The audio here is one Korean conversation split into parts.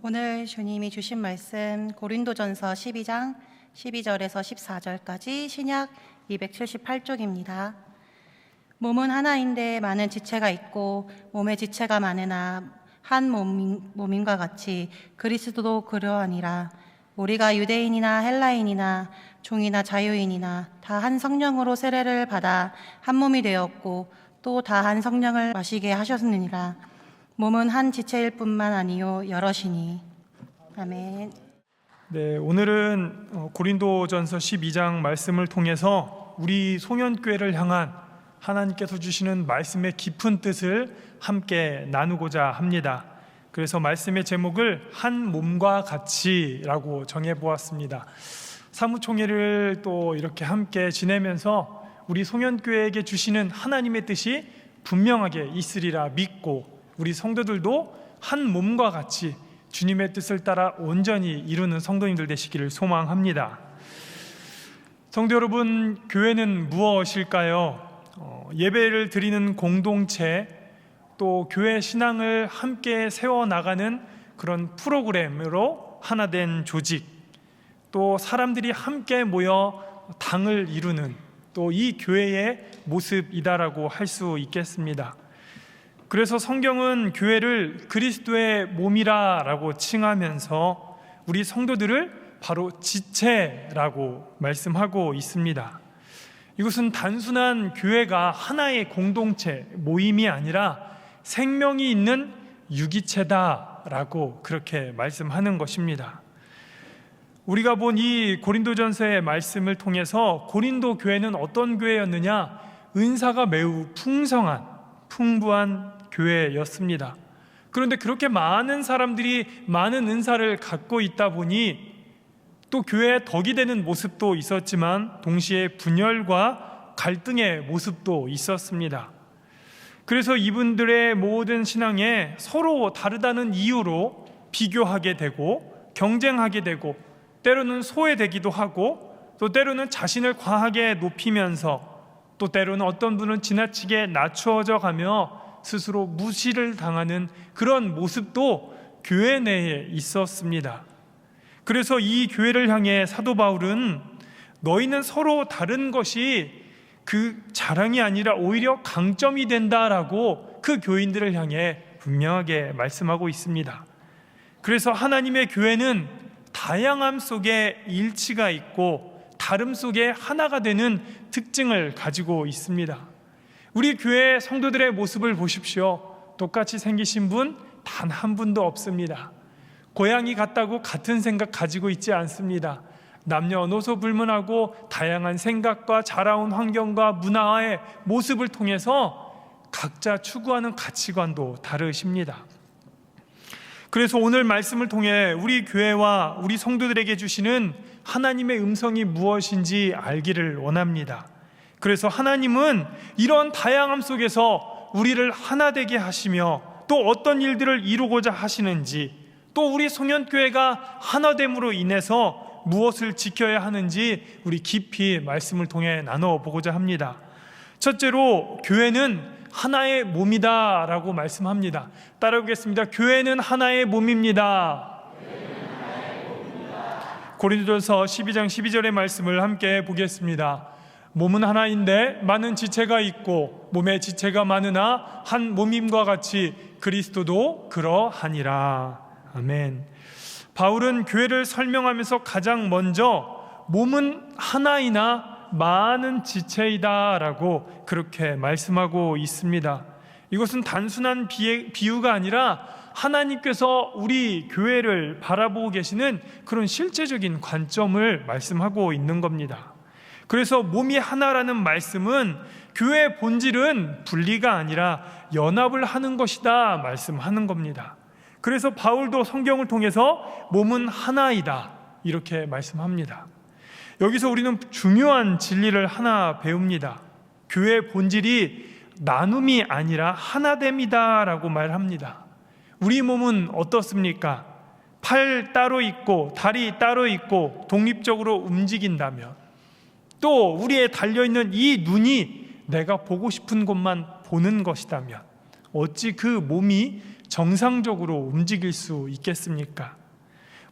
오늘 주님이 주신 말씀 고린도전서 12장 12절에서 14절까지 신약 278쪽입니다. 몸은 하나인데 많은 지체가 있고 몸의 지체가 많으나 한 몸인과 같이 그리스도도 그러하니라. 우리가 유대인이나 헬라인이나 종이나 자유인이나 다 한 성령으로 세례를 받아 한 몸이 되었고 또 다 한 성령을 마시게 하셨느니라. 몸은 한 지체일 뿐만 아니요 여럿이니. 아멘. 네, 오늘은 고린도전서 12장 말씀을 통해서 우리 송현교회를 향한 하나님께서 주시는 말씀의 깊은 뜻을 함께 나누고자 합니다. 그래서 말씀의 제목을 한 몸과 같이라고 정해보았습니다. 사무총회를 또 이렇게 함께 지내면서 우리 송현교회에게 주시는 하나님의 뜻이 분명하게 있으리라 믿고 우리 성도들도 한 몸과 같이 주님의 뜻을 따라 온전히 이루는 성도님들 되시기를 소망합니다. 성도 여러분, 교회는 무엇일까요? 예배를 드리는 공동체, 또 교회 신앙을 함께 세워나가는 그런 프로그램으로 하나 된 조직, 또 사람들이 함께 모여 당을 이루는 또 이 교회의 모습이다라고 할 수 있겠습니다. 그래서 성경은 교회를 그리스도의 몸이라고 칭하면서 우리 성도들을 바로 지체라고 말씀하고 있습니다. 이것은 단순한 교회가 하나의 공동체, 모임이 아니라 생명이 있는 유기체다라고 그렇게 말씀하는 것입니다. 우리가 본 이 고린도전서의 말씀을 통해서 고린도 교회는 어떤 교회였느냐? 은사가 매우 풍부한 교회였습니다. 그런데 그렇게 많은 사람들이 많은 은사를 갖고 있다 보니 또 교회에 덕이 되는 모습도 있었지만 동시에 분열과 갈등의 모습도 있었습니다. 그래서 이분들의 모든 신앙에 서로 다르다는 이유로 비교하게 되고 경쟁하게 되고 때로는 소외되기도 하고 또 때로는 자신을 과하게 높이면서 또 때로는 어떤 분은 지나치게 낮추어져 가며 스스로 무시를 당하는 그런 모습도 교회 내에 있었습니다. 그래서 이 교회를 향해 사도 바울은 너희는 서로 다른 것이 그 자랑이 아니라 오히려 강점이 된다라고 그 교인들을 향해 분명하게 말씀하고 있습니다. 그래서 하나님의 교회는 다양함 속에 일치가 있고 다름 속에 하나가 되는 특징을 가지고 있습니다. 우리 교회 성도들의 모습을 보십시오. 똑같이 생기신 분 단 한 분도 없습니다. 고양이 같다고 같은 생각 가지고 있지 않습니다. 남녀노소 불문하고 다양한 생각과 자라온 환경과 문화의 모습을 통해서 각자 추구하는 가치관도 다르십니다. 그래서 오늘 말씀을 통해 우리 교회와 우리 성도들에게 주시는 하나님의 음성이 무엇인지 알기를 원합니다. 그래서 하나님은 이런 다양함 속에서 우리를 하나 되게 하시며 또 어떤 일들을 이루고자 하시는지, 또 우리 송현교회가 하나됨으로 인해서 무엇을 지켜야 하는지 우리 깊이 말씀을 통해 나눠보고자 합니다. 첫째로 교회는 하나의 몸이다 라고 말씀합니다. 따라오겠습니다. 교회는 하나의 몸입니다. 고린도전서 12장 12절의 말씀을 함께 보겠습니다. 몸은 하나인데 많은 지체가 있고 몸의 지체가 많으나 한 몸임과 같이 그리스도도 그러하니라. 아멘. 바울은 교회를 설명하면서 가장 먼저 몸은 하나이나 많은 지체이다 라고 그렇게 말씀하고 있습니다. 이것은 단순한 비유가 아니라 하나님께서 우리 교회를 바라보고 계시는 그런 실제적인 관점을 말씀하고 있는 겁니다. 그래서 몸이 하나라는 말씀은 교회의 본질은 분리가 아니라 연합을 하는 것이다 말씀하는 겁니다. 그래서 바울도 성경을 통해서 몸은 하나이다 이렇게 말씀합니다. 여기서 우리는 중요한 진리를 하나 배웁니다. 교회의 본질이 나눔이 아니라 하나됨이다 라고 말합니다. 우리 몸은 어떻습니까? 팔 따로 있고 다리 따로 있고 독립적으로 움직인다면, 또 우리에 달려있는 이 눈이 내가 보고 싶은 곳만 보는 것이다면 어찌 그 몸이 정상적으로 움직일 수 있겠습니까?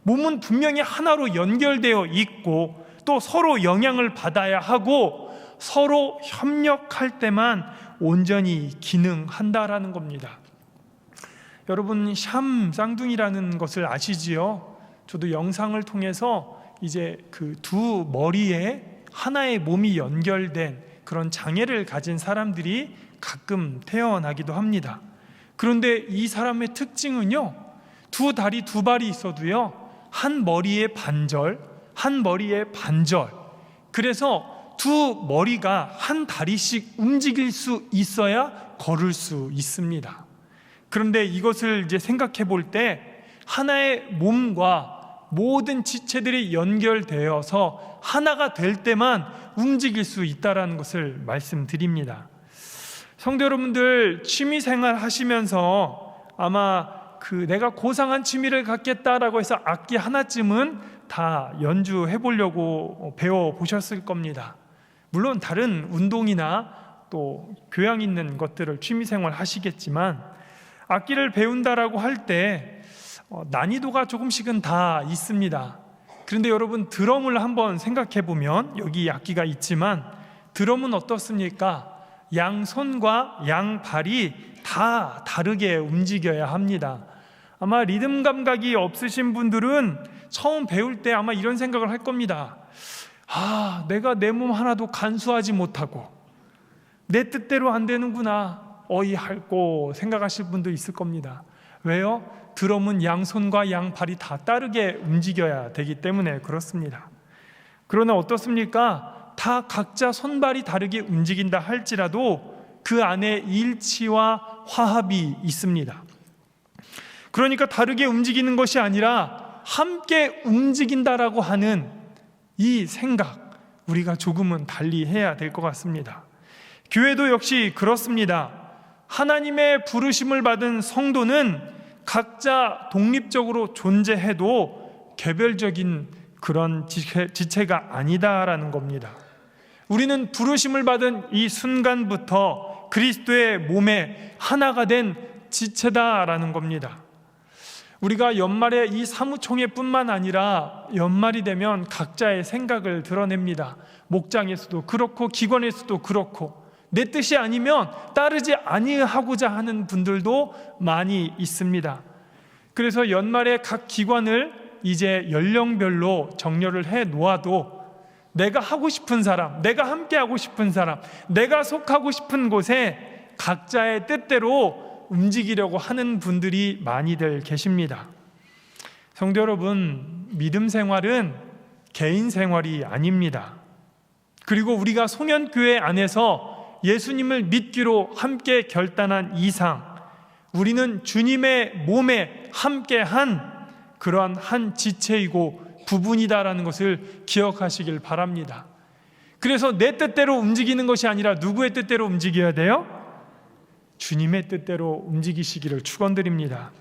몸은 분명히 하나로 연결되어 있고 또 서로 영향을 받아야 하고 서로 협력할 때만 온전히 기능한다라는 겁니다. 여러분, 샴 쌍둥이라는 것을 아시지요? 저도 영상을 통해서 이제 그 두 머리에 하나의 몸이 연결된 그런 장애를 가진 사람들이 가끔 태어나기도 합니다. 그런데 이 사람의 특징은요, 두 다리 두 발이 있어도요, 한 머리에 반절, 한 머리에 반절. 그래서 두 머리가 한 다리씩 움직일 수 있어야 걸을 수 있습니다. 그런데 이것을 이제 생각해 볼 때 하나의 몸과 모든 지체들이 연결되어서 하나가 될 때만 움직일 수 있다는 것을 말씀드립니다. 성도 여러분들, 취미생활 하시면서 아마 내가 고상한 취미를 갖겠다라고 해서 악기 하나쯤은 다 연주해 보려고 배워 보셨을 겁니다. 물론 다른 운동이나 또 교양 있는 것들을 취미생활 하시겠지만 악기를 배운다라고 할 때 난이도가 조금씩은 다 있습니다. 그런데 여러분, 드럼을 한번 생각해 보면 여기 악기가 있지만 드럼은 어떻습니까? 양손과 양발이 다 다르게 움직여야 합니다. 아마 리듬 감각이 없으신 분들은 처음 배울 때 아마 이런 생각을 할 겁니다. 내가 내 몸 하나도 간수하지 못하고 내 뜻대로 안 되는구나, 어이할꼬 생각하실 분도 있을 겁니다. 왜요? 드럼은 양손과 양발이 다 다르게 움직여야 되기 때문에 그렇습니다. 그러나 어떻습니까? 다 각자 손발이 다르게 움직인다 할지라도 그 안에 일치와 화합이 있습니다. 그러니까 다르게 움직이는 것이 아니라 함께 움직인다라고 하는 이 생각, 우리가 조금은 달리 해야 될 것 같습니다. 교회도 역시 그렇습니다. 하나님의 부르심을 받은 성도는 각자 독립적으로 존재해도 개별적인 그런 지체가 아니다라는 겁니다. 우리는 부르심을 받은 이 순간부터 그리스도의 몸에 하나가 된 지체다라는 겁니다. 우리가 연말에 이 사무총회뿐만 아니라 연말이 되면 각자의 생각을 드러냅니다. 목장에서도 그렇고 기관에서도 그렇고 내 뜻이 아니면 따르지 아니하고자 하는 분들도 많이 있습니다. 그래서 연말에 각 기관을 이제 연령별로 정렬을 해 놓아도 내가 하고 싶은 사람, 내가 함께 하고 싶은 사람, 내가 속하고 싶은 곳에 각자의 뜻대로 움직이려고 하는 분들이 많이들 계십니다. 성도 여러분, 믿음 생활은 개인 생활이 아닙니다. 그리고 우리가 송년교회 안에서 예수님을 믿기로 함께 결단한 이상 우리는 주님의 몸에 함께한 그러한 한 지체이고 부분이다라는 것을 기억하시길 바랍니다. 그래서 내 뜻대로 움직이는 것이 아니라 누구의 뜻대로 움직여야 돼요? 주님의 뜻대로 움직이시기를 축원드립니다.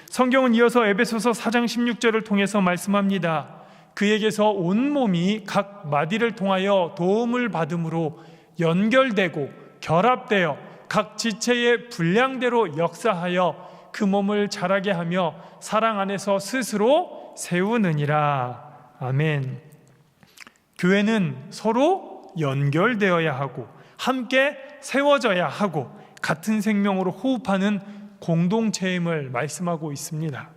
성경은 이어서 에베소서 4장 16절을 통해서 말씀합니다. 그에게서 온몸이 각 마디를 통하여 도움을 받음으로 연결되고 결합되어 각 지체의 분량대로 역사하여 그 몸을 자라게 하며 사랑 안에서 스스로 세우느니라. 아멘. 교회는 서로 연결되어야 하고 함께 세워져야 하고 같은 생명으로 호흡하는 공동체임을 말씀하고 있습니다.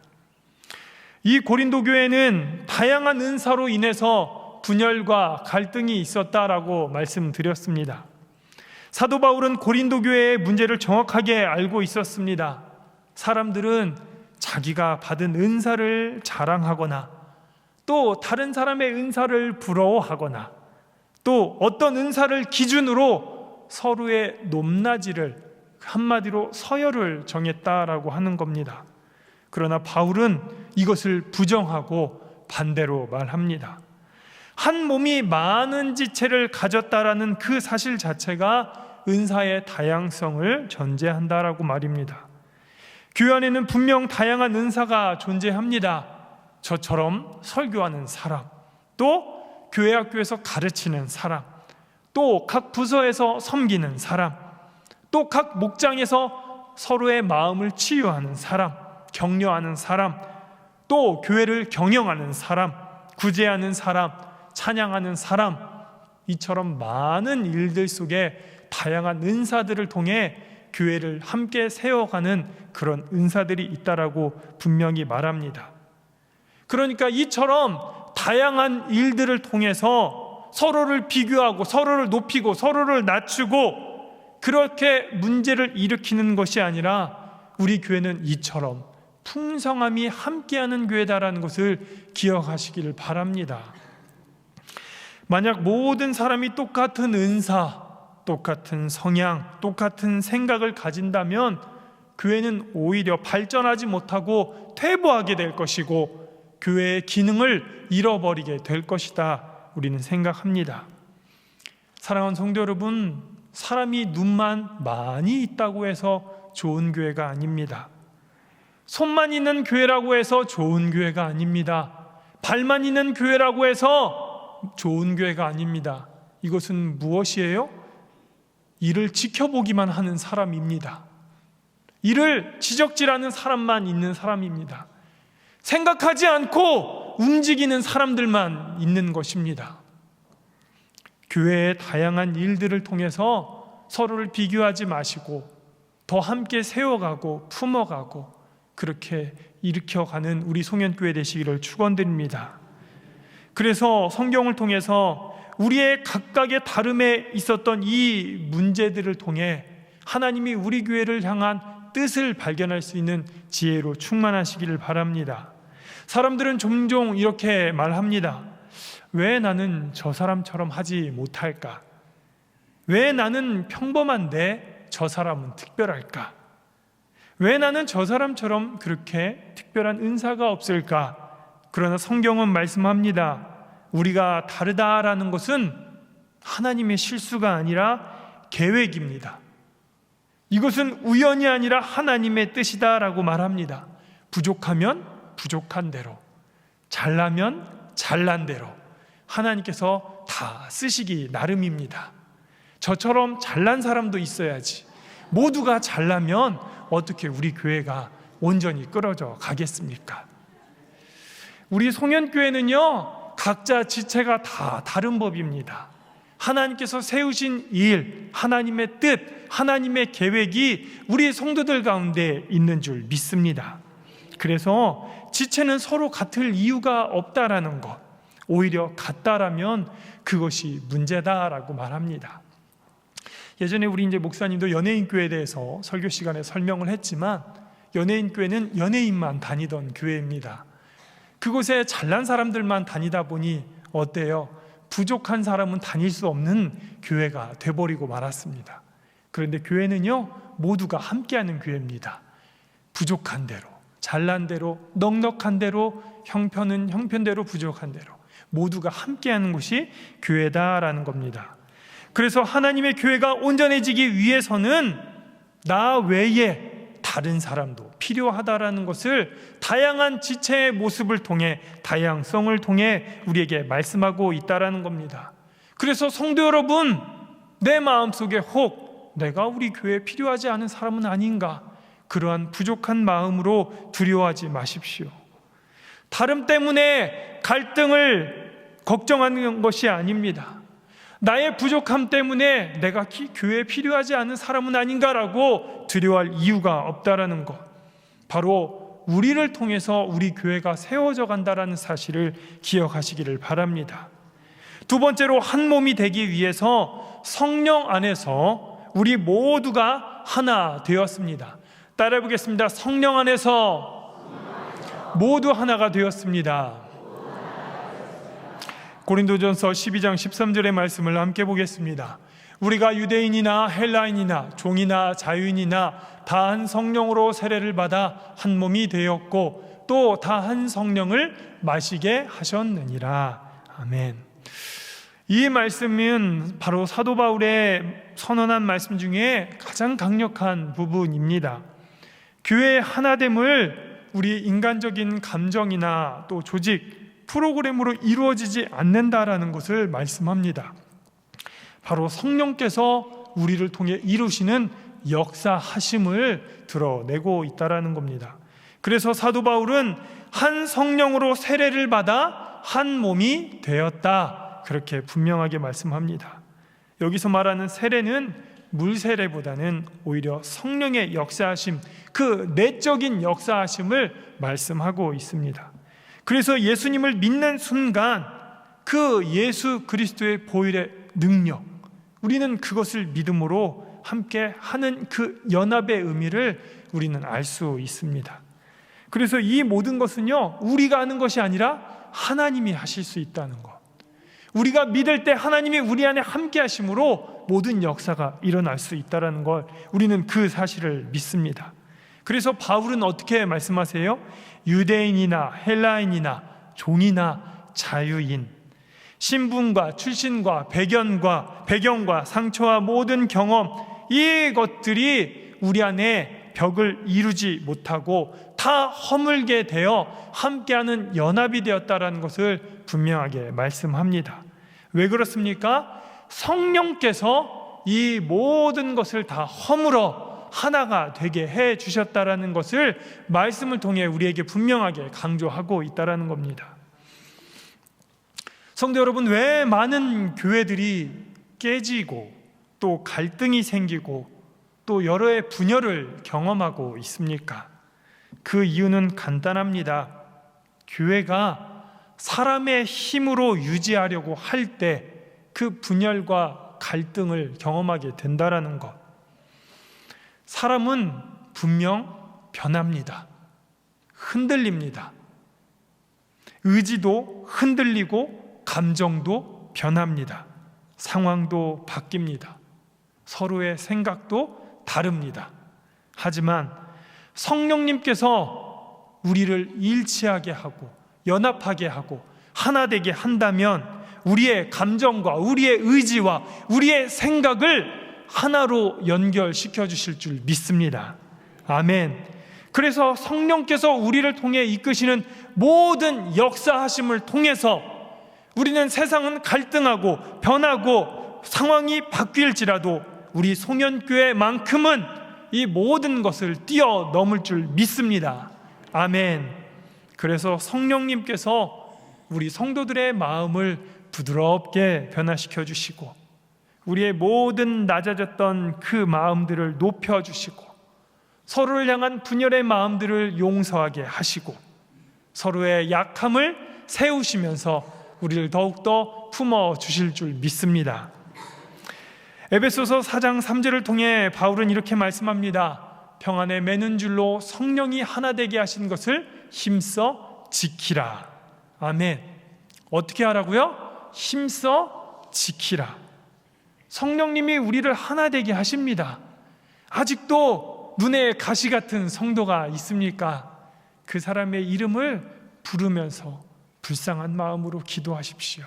이 고린도 교회는 다양한 은사로 인해서 분열과 갈등이 있었다라고 말씀드렸습니다. 사도 바울은 고린도 교회의 문제를 정확하게 알고 있었습니다. 사람들은 자기가 받은 은사를 자랑하거나 또 다른 사람의 은사를 부러워하거나 또 어떤 은사를 기준으로 서로의 높낮이를, 한마디로 서열을 정했다라고 하는 겁니다. 그러나 바울은 이것을 부정하고 반대로 말합니다. 한 몸이 많은 지체를 가졌다라는 그 사실 자체가 은사의 다양성을 전제한다라고 말입니다. 교회 안에는 분명 다양한 은사가 존재합니다. 저처럼 설교하는 사람, 또 교회 학교에서 가르치는 사람, 또 각 부서에서 섬기는 사람, 또 각 목장에서 서로의 마음을 치유하는 사람, 격려하는 사람, 또 교회를 경영하는 사람, 구제하는 사람, 찬양하는 사람, 이처럼 많은 일들 속에 다양한 은사들을 통해 교회를 함께 세워가는 그런 은사들이 있다라고 분명히 말합니다. 그러니까 이처럼 다양한 일들을 통해서 서로를 비교하고 서로를 높이고 서로를 낮추고 그렇게 문제를 일으키는 것이 아니라 우리 교회는 이처럼 풍성함이 함께하는 교회다라는 것을 기억하시기를 바랍니다. 만약 모든 사람이 똑같은 은사, 똑같은 성향, 똑같은 생각을 가진다면 교회는 오히려 발전하지 못하고 퇴보하게 될 것이고 교회의 기능을 잃어버리게 될 것이다, 우리는 생각합니다. 사랑하는 성도 여러분, 사람이 눈만 많이 있다고 해서 좋은 교회가 아닙니다. 손만 있는 교회라고 해서 좋은 교회가 아닙니다. 발만 있는 교회라고 해서 좋은 교회가 아닙니다. 이것은 무엇이에요? 이를 지켜보기만 하는 사람입니다. 이를 지적질하는 사람만 있는 사람입니다. 생각하지 않고 움직이는 사람들만 있는 것입니다. 교회의 다양한 일들을 통해서 서로를 비교하지 마시고 더 함께 세워가고 품어가고 그렇게 일으켜가는 우리 송년교회 되시기를 축원드립니다. 그래서 성경을 통해서 우리의 각각의 다름에 있었던 이 문제들을 통해 하나님이 우리 교회를 향한 뜻을 발견할 수 있는 지혜로 충만하시기를 바랍니다. 사람들은 종종 이렇게 말합니다. 왜 나는 저 사람처럼 하지 못할까? 왜 나는 평범한데 저 사람은 특별할까? 왜 나는 저 사람처럼 그렇게 특별한 은사가 없을까? 그러나 성경은 말씀합니다. 우리가 다르다라는 것은 하나님의 실수가 아니라 계획입니다. 이것은 우연이 아니라 하나님의 뜻이다라고 말합니다. 부족하면 부족한 대로, 잘나면 잘난 대로 하나님께서 다 쓰시기 나름입니다. 저처럼 잘난 사람도 있어야지. 모두가 잘나면 어떻게 우리 교회가 온전히 끌어져 가겠습니까? 우리 송년교회는요, 각자 지체가 다 다른 법입니다. 하나님께서 세우신 일, 하나님의 뜻, 하나님의 계획이 우리 성도들 가운데 있는 줄 믿습니다. 그래서 지체는 서로 같을 이유가 없다라는 것, 오히려 같다라면 그것이 문제다라고 말합니다. 예전에 우리 이제 목사님도 연예인교회에 대해서 설교 시간에 설명을 했지만 연예인교회는 연예인만 다니던 교회입니다. 그곳에 잘난 사람들만 다니다 보니 어때요? 부족한 사람은 다닐 수 없는 교회가 돼버리고 말았습니다. 그런데 교회는요, 모두가 함께하는 교회입니다. 부족한 대로, 잘난 대로, 넉넉한 대로, 형편은 형편대로, 부족한 대로 모두가 함께하는 곳이 교회다라는 겁니다. 그래서 하나님의 교회가 온전해지기 위해서는 나 외에 다른 사람도 필요하다라는 것을 다양한 지체의 모습을 통해, 다양성을 통해 우리에게 말씀하고 있다라는 겁니다. 그래서 성도 여러분, 내 마음속에 혹 내가 우리 교회에 필요하지 않은 사람은 아닌가, 그러한 부족한 마음으로 두려워하지 마십시오. 다름 때문에 갈등을 걱정하는 것이 아닙니다. 나의 부족함 때문에 내가 교회에 필요하지 않은 사람은 아닌가라고 두려워할 이유가 없다라는 것, 바로 우리를 통해서 우리 교회가 세워져 간다라는 사실을 기억하시기를 바랍니다. 두 번째로, 한 몸이 되기 위해서 성령 안에서 우리 모두가 하나 되었습니다. 따라해 보겠습니다. 성령 안에서 모두 하나가 되었습니다. 고린도전서 12장 13절의 말씀을 함께 보겠습니다. 우리가 유대인이나 헬라인이나 종이나 자유인이나 다 한 성령으로 세례를 받아 한 몸이 되었고 또 다 한 성령을 마시게 하셨느니라. 아멘. 이 말씀은 바로 사도 바울의 선언한 말씀 중에 가장 강력한 부분입니다. 교회의 하나됨을 우리 인간적인 감정이나 또 조직, 프로그램으로 이루어지지 않는다라는 것을 말씀합니다. 바로 성령께서 우리를 통해 이루시는 역사하심을 드러내고 있다라는 겁니다. 그래서 사도 바울은 한 성령으로 세례를 받아 한 몸이 되었다, 그렇게 분명하게 말씀합니다. 여기서 말하는 세례는 물세례보다는 오히려 성령의 역사하심, 그 내적인 역사하심을 말씀하고 있습니다. 그래서 예수님을 믿는 순간 그 예수 그리스도의 보혈의 능력, 우리는 그것을 믿음으로 함께 하는 그 연합의 의미를 우리는 알 수 있습니다. 그래서 이 모든 것은요, 우리가 하는 것이 아니라 하나님이 하실 수 있다는 것, 우리가 믿을 때 하나님이 우리 안에 함께 하심으로 모든 역사가 일어날 수 있다는 걸 우리는 그 사실을 믿습니다. 그래서 바울은 어떻게 말씀하세요? 유대인이나 헬라인이나 종이나 자유인, 신분과 출신과 배경과 상처와 모든 경험, 이것들이 우리 안에 벽을 이루지 못하고 다 허물게 되어 함께하는 연합이 되었다라는 것을 분명하게 말씀합니다. 왜 그렇습니까? 성령께서 이 모든 것을 다 허물어 하나가 되게 해 주셨다라는 것을 말씀을 통해 우리에게 분명하게 강조하고 있다라는 겁니다. 성도 여러분, 왜 많은 교회들이 깨지고 또 갈등이 생기고 또 여러의 분열을 경험하고 있습니까? 그 이유는 간단합니다. 교회가 사람의 힘으로 유지하려고 할 때 그 분열과 갈등을 경험하게 된다라는 것. 사람은 분명 변합니다. 흔들립니다. 의지도 흔들리고 감정도 변합니다. 상황도 바뀝니다. 서로의 생각도 다릅니다. 하지만 성령님께서 우리를 일치하게 하고 연합하게 하고 하나 되게 한다면 우리의 감정과 우리의 의지와 우리의 생각을 하나로 연결시켜 주실 줄 믿습니다. 아멘. 그래서 성령께서 우리를 통해 이끄시는 모든 역사하심을 통해서 우리는 세상은 갈등하고 변하고 상황이 바뀔지라도 우리 송현교회만큼은 이 모든 것을 뛰어넘을 줄 믿습니다. 아멘. 그래서 성령님께서 우리 성도들의 마음을 부드럽게 변화시켜 주시고 우리의 모든 낮아졌던 그 마음들을 높여주시고 서로를 향한 분열의 마음들을 용서하게 하시고 서로의 약함을 세우시면서 우리를 더욱더 품어주실 줄 믿습니다. 에베소서 4장 3절을 통해 바울은 이렇게 말씀합니다. 평안에 매는 줄로 성령이 하나 되게 하신 것을 힘써 지키라. 아멘. 어떻게 하라고요? 힘써 지키라. 성령님이 우리를 하나 되게 하십니다. 아직도 눈에 가시 같은 성도가 있습니까? 그 사람의 이름을 부르면서 불쌍한 마음으로 기도하십시오.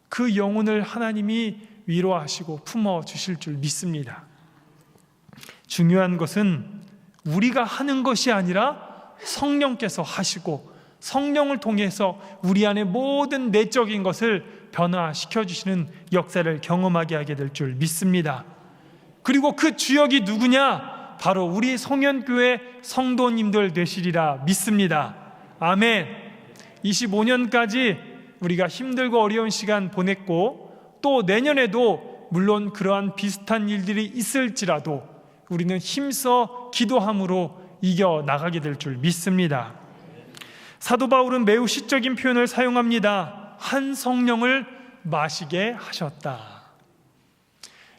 그 영혼을 하나님이 위로하시고 품어주실 줄 믿습니다. 중요한 것은 우리가 하는 것이 아니라 성령께서 하시고 성령을 통해서 우리 안에 모든 내적인 것을 변화시켜 주시는 역사를 경험하게 하게 될 줄 믿습니다. 그리고 그 주역이 누구냐? 바로 우리 송현교회 성도님들 되시리라 믿습니다. 아멘. 25년까지 우리가 힘들고 어려운 시간 보냈고 또 내년에도 물론 그러한 비슷한 일들이 있을지라도 우리는 힘써 기도함으로 이겨나가게 될 줄 믿습니다. 사도 바울은 매우 시적인 표현을 사용합니다. 한 성령을 마시게 하셨다.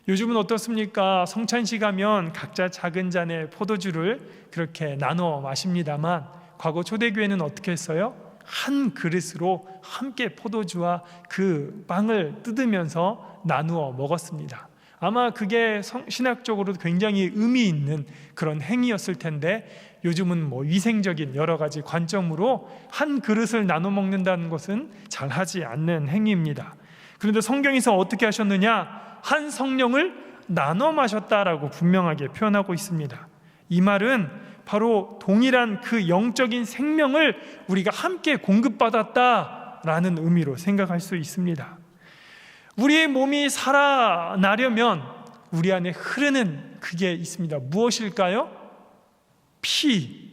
요즘은 어떻습니까? 성찬식 하면 각자 작은 잔의 포도주를 그렇게 나눠 마십니다만 과거 초대교회는 어떻게 했어요? 한 그릇으로 함께 포도주와 그 빵을 뜯으면서 나누어 먹었습니다. 아마 그게 신학적으로 굉장히 의미 있는 그런 행위였을 텐데 요즘은 위생적인 여러 가지 관점으로 한 그릇을 나눠 먹는다는 것은 잘 하지 않는 행위입니다. 그런데 성경에서 어떻게 하셨느냐? 한 성령을 나눠 마셨다라고 분명하게 표현하고 있습니다. 이 말은 바로 동일한 그 영적인 생명을 우리가 함께 공급받았다라는 의미로 생각할 수 있습니다. 우리의 몸이 살아나려면 우리 안에 흐르는 그게 있습니다. 무엇일까요? 피.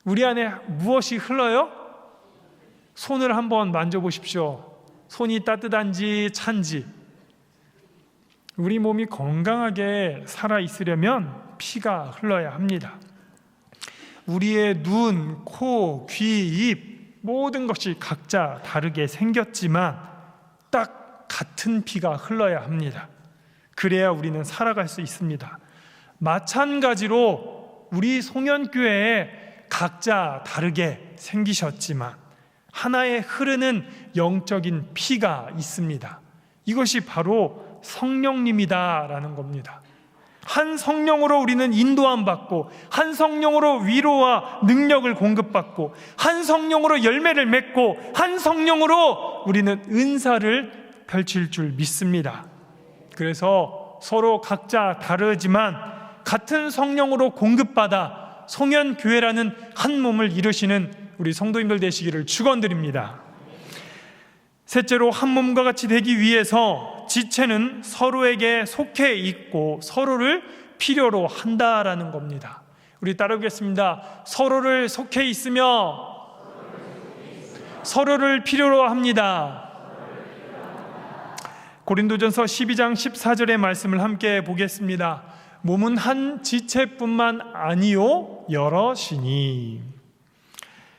우리 안에 무엇이 흘러요? 손을 한번 만져보십시오. 손이 따뜻한지 찬지. 우리 몸이 건강하게 살아있으려면 피가 흘러야 합니다. 우리의 눈, 코, 귀, 입 모든 것이 각자 다르게 생겼지만 딱 같은 피가 흘러야 합니다. 그래야 우리는 살아갈 수 있습니다. 마찬가지로 우리 송년교회에 각자 다르게 생기셨지만 하나의 흐르는 영적인 피가 있습니다. 이것이 바로 성령님이다라는 겁니다. 한 성령으로 우리는 인도함 받고, 한 성령으로 위로와 능력을 공급받고, 한 성령으로 열매를 맺고, 한 성령으로 우리는 은사를 펼칠 줄 믿습니다. 그래서 서로 각자 다르지만 같은 성령으로 공급받아 송년교회라는 한 몸을 이루시는 우리 성도님들 되시기를 축원드립니다. 셋째로, 한 몸과 같이 되기 위해서 지체는 서로에게 속해 있고 서로를 필요로 한다라는 겁니다. 우리 따르겠습니다. 서로를 속해 있으며 서로를 필요로 합니다. 고린도전서 12장 14절의 말씀을 함께 보겠습니다. 몸은 한 지체뿐만 아니요 여럿이니.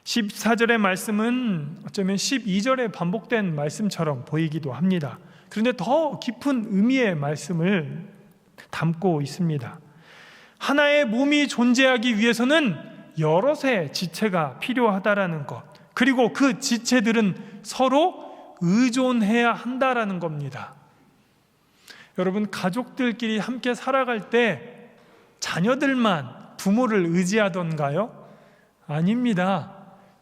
14절의 말씀은 어쩌면 12절에 반복된 말씀처럼 보이기도 합니다. 그런데 더 깊은 의미의 말씀을 담고 있습니다. 하나의 몸이 존재하기 위해서는 여럿의 지체가 필요하다라는 것, 그리고 그 지체들은 서로 의존해야 한다라는 겁니다. 여러분, 가족들끼리 함께 살아갈 때 자녀들만 부모를 의지하던가요? 아닙니다.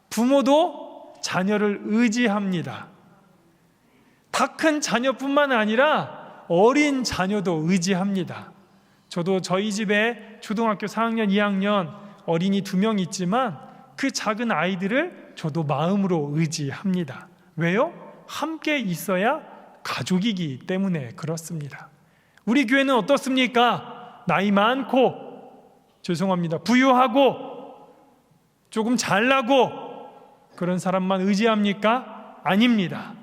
부모도 자녀를 의지합니다. 다 큰 자녀뿐만 아니라 어린 자녀도 의지합니다. 저도 저희 집에 초등학교 4학년, 2학년 어린이 2명 있지만 그 작은 아이들을 저도 마음으로 의지합니다. 왜요? 함께 있어야 가족이기 때문에 그렇습니다. 우리 교회는 어떻습니까? 나이 많고, 죄송합니다, 부유하고 조금 잘나고 그런 사람만 의지합니까? 아닙니다.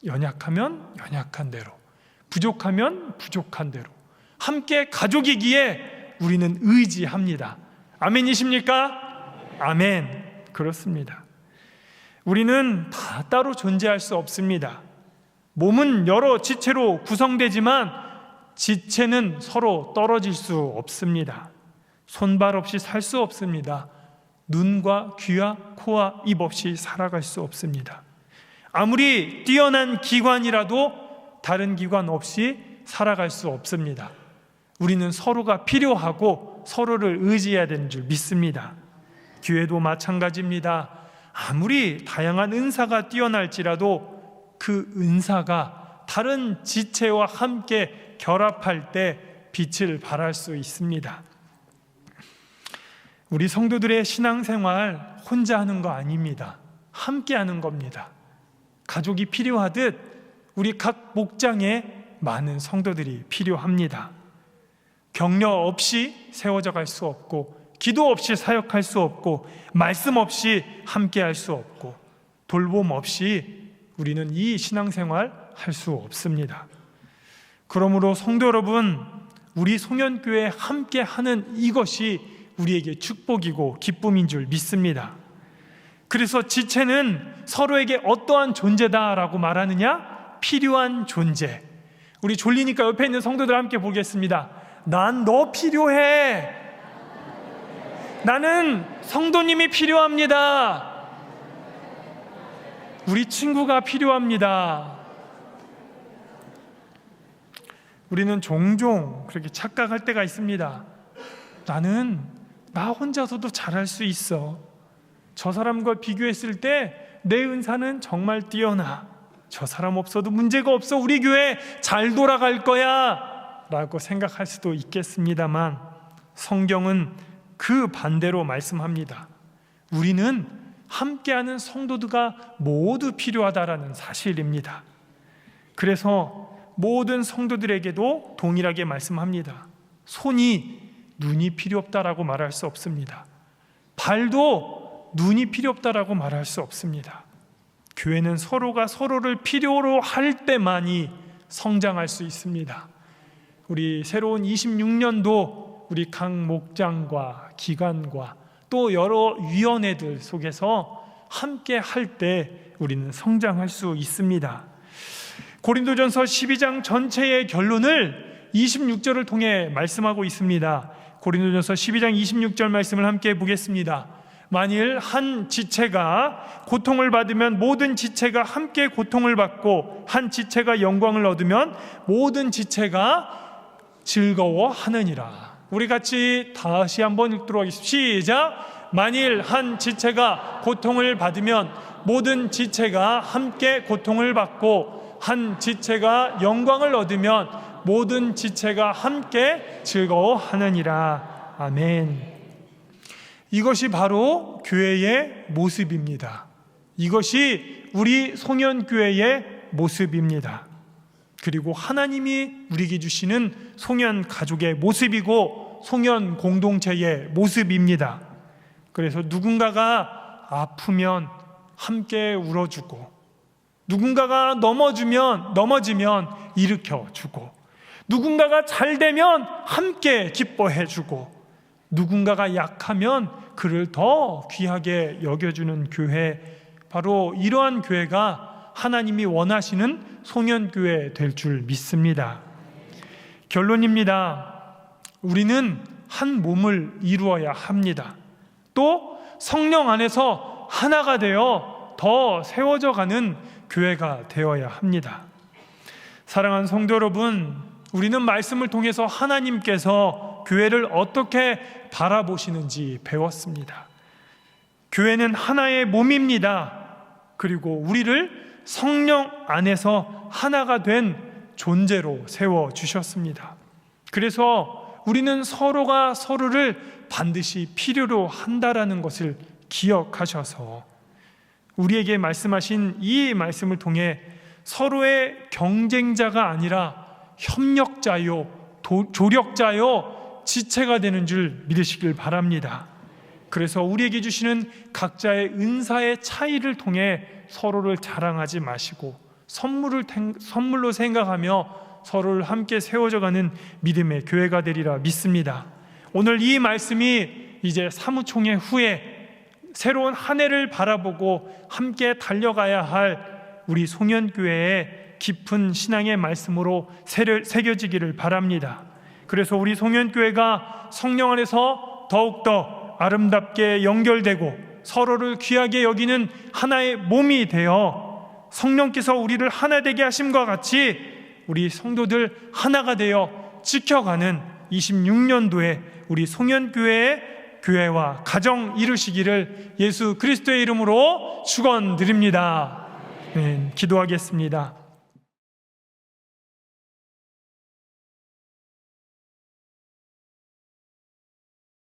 연약하면 연약한 대로, 부족하면 부족한 대로 함께 가족이기에 우리는 의지합니다. 아멘이십니까? 아멘. 그렇습니다. 우리는 다 따로 존재할 수 없습니다. 몸은 여러 지체로 구성되지만 지체는 서로 떨어질 수 없습니다. 손발 없이 살 수 없습니다. 눈과 귀와 코와 입 없이 살아갈 수 없습니다. 아무리 뛰어난 기관이라도 다른 기관 없이 살아갈 수 없습니다. 우리는 서로가 필요하고 서로를 의지해야 되는 줄 믿습니다. 교회도 마찬가지입니다. 아무리 다양한 은사가 뛰어날지라도 그 은사가 다른 지체와 함께 결합할 때 빛을 발할 수 있습니다. 우리 성도들의 신앙생활 혼자 하는 거 아닙니다. 함께 하는 겁니다. 가족이 필요하듯 우리 각 목장에 많은 성도들이 필요합니다. 격려 없이 세워져 갈 수 없고, 기도 없이 사역할 수 없고, 말씀 없이 함께 할 수 없고, 돌봄 없이 우리는 이 신앙생활 할 수 없습니다. 그러므로 성도 여러분, 우리 송년교회 함께 하는 이것이 우리에게 축복이고 기쁨인 줄 믿습니다. 그래서 지체는 서로에게 어떠한 존재다라고 말하느냐? 필요한 존재. 우리 졸리니까 옆에 있는 성도들 함께 보겠습니다. 난 너 필요해. 나는 성도님이 필요합니다. 우리 친구가 필요합니다. 우리는 종종 그렇게 착각할 때가 있습니다. 나는 나 혼자서도 잘할 수 있어. 저 사람과 비교했을 때 내 은사는 정말 뛰어나. 저 사람 없어도 문제가 없어. 우리 교회 잘 돌아갈 거야 라고 생각할 수도 있겠습니다만, 성경은 그 반대로 말씀합니다. 우리는 함께하는 성도들과 모두 필요하다라는 사실입니다. 그래서 모든 성도들에게도 동일하게 말씀합니다. 손이 눈이 필요 없다라고 말할 수 없습니다. 발도 눈이 필요 없다라고 말할 수 없습니다. 교회는 서로가 서로를 필요로 할 때만이 성장할 수 있습니다. 우리 새로운 26년도 우리 각 목장과 기관과 또 여러 위원회들 속에서 함께 할 때 우리는 성장할 수 있습니다. 고린도전서 12장 전체의 결론을 26절을 통해 말씀하고 있습니다. 고린도전서 12장 26절 말씀을 함께 보겠습니다. 만일 한 지체가 고통을 받으면 모든 지체가 함께 고통을 받고, 한 지체가 영광을 얻으면 모든 지체가 즐거워하느니라. 우리 같이 다시 한번 읽도록 하겠습니다. 시작. 만일 한 지체가 고통을 받으면 모든 지체가 함께 고통을 받고, 한 지체가 영광을 얻으면 모든 지체가 함께 즐거워하느니라. 아멘. 이것이 바로 교회의 모습입니다. 이것이 우리 송년교회의 모습입니다. 그리고 하나님이 우리에게 주시는 송년 가족의 모습이고 송년 공동체의 모습입니다. 그래서 누군가가 아프면 함께 울어주고, 누군가가 넘어지면 일으켜주고, 누군가가 잘 되면 함께 기뻐해주고, 누군가가 약하면 그를 더 귀하게 여겨주는 교회, 바로 이러한 교회가 하나님이 원하시는 송년교회 될 줄 믿습니다. 결론입니다. 우리는 한 몸을 이루어야 합니다. 또 성령 안에서 하나가 되어 더 세워져 가는 교회가 되어야 합니다. 사랑하는 성도 여러분, 우리는 말씀을 통해서 하나님께서 교회를 어떻게 바라보시는지 배웠습니다. 교회는 하나의 몸입니다. 그리고 우리를 성령 안에서 하나가 된 존재로 세워주셨습니다. 그래서 우리는 서로가 서로를 반드시 필요로 한다라는 것을 기억하셔서 우리에게 말씀하신 이 말씀을 통해 서로의 경쟁자가 아니라 협력자요, 조력자요, 지체가 되는 줄 믿으시길 바랍니다. 그래서 우리에게 주시는 각자의 은사의 차이를 통해 서로를 자랑하지 마시고 선물로 생각하며 서로를 함께 세워져가는 믿음의 교회가 되리라 믿습니다. 오늘 이 말씀이 이제 사무총회 후에 새로운 한 해를 바라보고 함께 달려가야 할 우리 송년교회의 깊은 신앙의 말씀으로 새겨지기를 바랍니다. 그래서 우리 송년교회가 성령 안에서 더욱더 아름답게 연결되고 서로를 귀하게 여기는 하나의 몸이 되어 성령께서 우리를 하나 되게 하심과 같이 우리 성도들 하나가 되어 지켜가는 26년도에 우리 송년교회의 교회와 가정 이루시기를 예수 그리스도의 이름으로 축원드립니다. 기도하겠습니다.